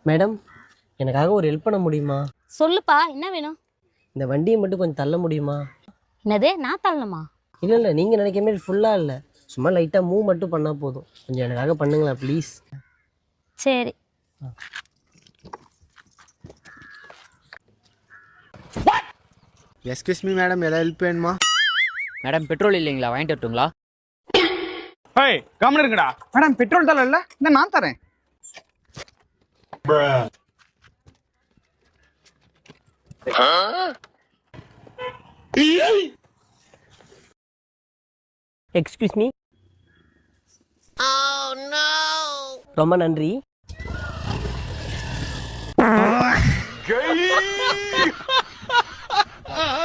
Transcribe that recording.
Madam, எனக்காக ஒரு help பண்ண முடியுமா? சொல்லுப்பா, என்ன வேணும்? இந்த வண்டியை மட்டும் கொஞ்சம் தள்ள முடியுமா? என்னது, நான் தள்ளணுமா? இல்லை நீங்கள் நினைக்கிற மாதிரி ஃபுல்லாக இல்லை, சும்மா லைட்டாக மூவ் மட்டும் பண்ணால் போதும். கொஞ்சம் எனக்காக பண்ணுங்களா ப்ளீஸ்? சரி. எஸ்கியூஸ் மீ மேடம், ஏதாவது ஹெல்ப் வேணுமா? மேடம் பெட்ரோல் இல்லைங்களா, வாங்கிட்டு வரட்டுங்களா? ஏய் கம்முனு இருங்கடா. மேடம் பெட்ரோல் தரல இல்ல, இந்த நான் தரேன். Excuse me. ரொம்ப நன்றி.